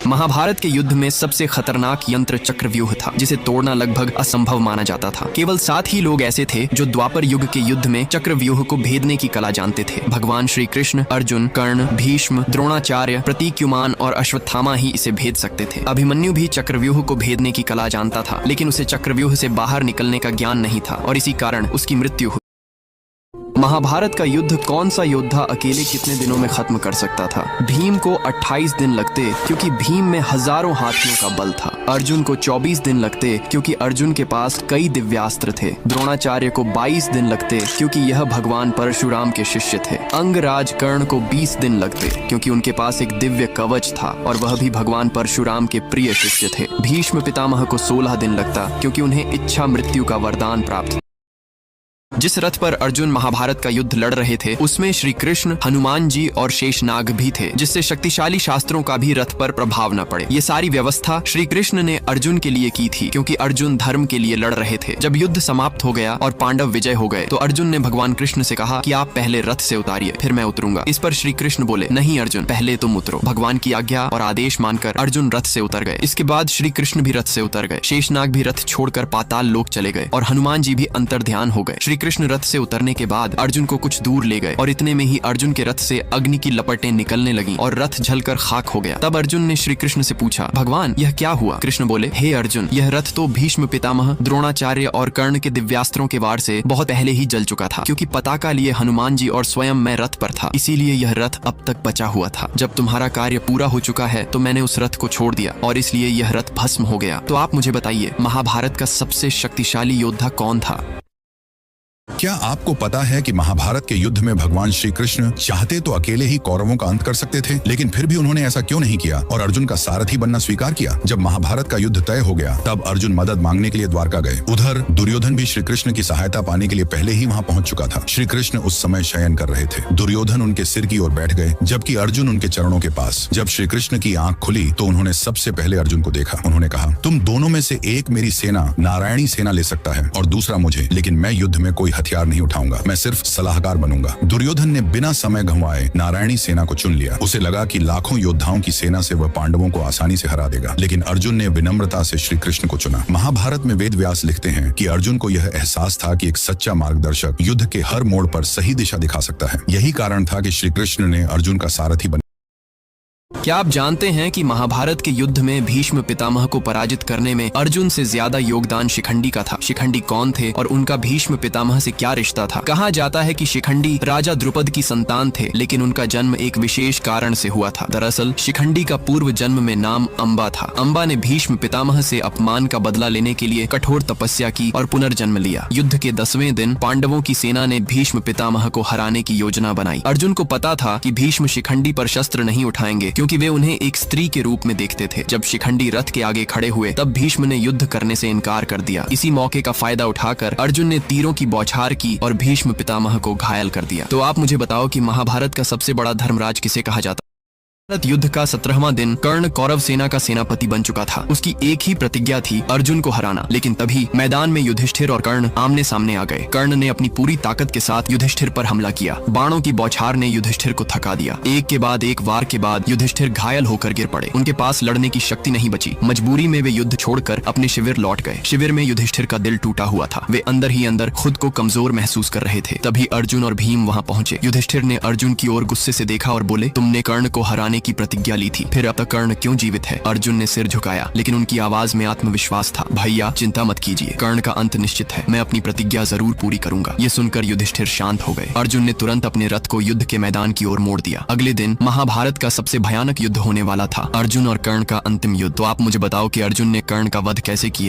महाभारत के युद्ध में सबसे खतरनाक यंत्र चक्रव्यूह था, जिसे तोड़ना लगभग असंभव माना जाता था। केवल 7 ही लोग ऐसे थे जो द्वापर युग के युद्ध में चक्रव्यूह को भेदने की कला जानते थे। भगवान श्री कृष्ण, अर्जुन, कर्ण, भीष्म, द्रोणाचार्य, प्रतीक्युमान और अश्वत्थामा ही इसे भेद सकते थे। अभिमन्यु भी चक्रव्यूह को भेदने की कला जानता था, लेकिन उसे चक्रव्यूह से बाहर निकलने का ज्ञान नहीं था और इसी कारण उसकी मृत्यु हुई। महाभारत का युद्ध कौन सा योद्धा अकेले कितने दिनों में खत्म कर सकता था? भीम को 28 दिन लगते क्योंकि भीम में हजारों हाथियों का बल था। अर्जुन को 24 दिन लगते क्योंकि अर्जुन के पास कई दिव्यास्त्र थे। द्रोणाचार्य को 22 दिन लगते क्योंकि यह भगवान परशुराम के शिष्य थे। अंगराज कर्ण को 20 दिन लगते क्योंकि उनके पास एक दिव्य कवच था और वह भी भगवान परशुराम के प्रिय शिष्य थे। भीष्म पितामह को 16 दिन लगता क्योंकि उन्हें इच्छा मृत्यु का वरदान प्राप्त था। जिस रथ पर अर्जुन महाभारत का युद्ध लड़ रहे थे उसमें श्री कृष्ण, हनुमान जी और शेषनाग भी थे, जिससे शक्तिशाली शास्त्रों का भी रथ पर प्रभाव न पड़े। ये सारी व्यवस्था श्री कृष्ण ने अर्जुन के लिए की थी, क्योंकि अर्जुन धर्म के लिए लड़ रहे थे। जब युद्ध समाप्त हो गया और पांडव विजय हो गए तो अर्जुन ने भगवान कृष्ण से कहा कि आप पहले रथ से उतारिए, फिर मैं उतरूंगा। इस पर श्री कृष्ण बोले, नहीं अर्जुन, पहले तुम उतरो। भगवान की आज्ञा और आदेश मानकर अर्जुन रथ से उतर गए। इसके बाद श्री कृष्ण भी रथ से उतर गए। शेषनाग भी रथ छोड़कर पाताल लोक चले गए और हनुमान जी भी अंतर्ध्यान हो गए। श्री कृष्ण रथ से उतरने के बाद अर्जुन को कुछ दूर ले गए और इतने में ही अर्जुन के रथ से अग्नि की लपटें निकलने लगीं और रथ जलकर खाक हो गया। तब अर्जुन ने श्री कृष्ण से पूछा, भगवान यह क्या हुआ? कृष्ण बोले, हे अर्जुन, यह रथ तो भीष्म पितामह, द्रोणाचार्य और कर्ण के दिव्यास्त्रों के वार से बहुत पहले ही जल चुका था, क्योंकि पताका लिए हनुमान जी और स्वयं मैं रथ पर था, इसीलिए यह रथ अब तक बचा हुआ था। जब तुम्हारा कार्य पूरा हो चुका है तो मैंने उस रथ को छोड़ दिया और इसलिए यह रथ भस्म हो गया। तो आप मुझे बताइए, महाभारत का सबसे शक्तिशाली योद्धा कौन था? क्या आपको पता है कि महाभारत के युद्ध में भगवान श्री कृष्ण चाहते तो अकेले ही कौरवों का अंत कर सकते थे, लेकिन फिर भी उन्होंने ऐसा क्यों नहीं किया और अर्जुन का सारथी बनना स्वीकार किया? जब महाभारत का युद्ध तय हो गया तब अर्जुन मदद मांगने के लिए द्वारका गए। उधर दुर्योधन भी श्री कृष्ण की सहायता पाने के लिए पहले ही वहां पहुंच चुका था। श्री कृष्ण उस समय शयन कर रहे थे। दुर्योधन उनके सिर की ओर बैठ गए, जबकि अर्जुन उनके चरणों के पास। जब श्री कृष्ण की आंख खुली तो उन्होंने सबसे पहले अर्जुन को देखा। उन्होंने कहा, तुम दोनों में से एक मेरी सेना, नारायणी सेना ले सकता है और दूसरा मुझे, लेकिन मैं युद्ध में कोई हथियार नहीं उठाऊंगा, मैं सिर्फ सलाहकार बनूंगा। दुर्योधन ने बिना समय गंवाए नारायणी सेना को चुन लिया। उसे लगा कि लाखों योद्धाओं की सेना से वह पांडवों को आसानी से हरा देगा, लेकिन अर्जुन ने विनम्रता से श्री कृष्ण को चुना। महाभारत में वेद व्यास लिखते हैं कि अर्जुन को यह एहसास था कि एक सच्चा मार्गदर्शक युद्ध के हर मोड़ पर सही दिशा दिखा सकता है। यही कारण था कि श्री कृष्ण ने अर्जुन का सारथी बना। क्या आप जानते हैं कि महाभारत के युद्ध में भीष्म पितामह को पराजित करने में अर्जुन से ज्यादा योगदान शिखंडी का था? शिखंडी कौन थे और उनका भीष्म पितामह से क्या रिश्ता था? कहा जाता है कि शिखंडी राजा द्रुपद की संतान थे, लेकिन उनका जन्म एक विशेष कारण से हुआ था। दरअसल शिखंडी का पूर्व जन्म में नाम अंबा था। अंबा ने भीष्म पितामह से अपमान का बदला लेने के लिए कठोर तपस्या की और पुनर्जन्म लिया। युद्ध के 10वें दिन पांडवों की सेना ने भीष्म पितामह को हराने की योजना बनाई। अर्जुन को पता था कि भीष्म शिखंडी पर शस्त्र नहीं उठाएंगे, क्योंकि वे उन्हें एक स्त्री के रूप में देखते थे। जब शिखंडी रथ के आगे खड़े हुए तब भीष्म ने युद्ध करने से इनकार कर दिया। इसी मौके का फायदा उठाकर अर्जुन ने तीरों की बौछार की और भीष्म पितामह को घायल कर दिया। तो आप मुझे बताओ कि महाभारत का सबसे बड़ा धर्मराज किसे कहा जाता? भारत युद्ध का 17वां दिन कर्ण कौरव सेना का सेनापति बन चुका था। उसकी एक ही प्रतिज्ञा थी, अर्जुन को हराना। लेकिन तभी मैदान में युधिष्ठिर और कर्ण आमने सामने आ गए। कर्ण ने अपनी पूरी ताकत के साथ युधिष्ठिर पर हमला किया। बाणों की बौछार ने युधिष्ठिर को थका दिया। एक के बाद एक वार के बाद युधिष्ठिर घायल होकर गिर पड़े। उनके पास लड़ने की शक्ति नहीं बची। मजबूरी में वे युद्ध छोड़कर अपने शिविर लौट गए। शिविर में युधिष्ठिर का दिल टूटा हुआ था। वे अंदर ही अंदर खुद को कमजोर महसूस कर रहे थे। तभी अर्जुन और भीम वहां पहुंचे। युधिष्ठिर ने अर्जुन की ओर गुस्से से देखा और बोले, तुमने कर्ण को हराने की प्रतिज्ञा ली थी, फिर अब तक कर्ण क्यों जीवित है? अर्जुन ने सिर झुकाया, लेकिन उनकी आवाज में आत्मविश्वास था। भैया चिंता मत कीजिए, कर्ण का अंत निश्चित है। मैं अपनी प्रतिज्ञा जरूर पूरी करूंगा। ये सुनकर युधिष्ठिर शांत हो गए। अर्जुन ने तुरंत अपने रथ को युद्ध के मैदान की ओर मोड़ दिया। अगले दिन महाभारत का सबसे भयानक युद्ध होने वाला था, अर्जुन और कर्ण का अंतिम युद्ध। तो आप मुझे बताओ कि अर्जुन ने कर्ण का वध कैसे किया?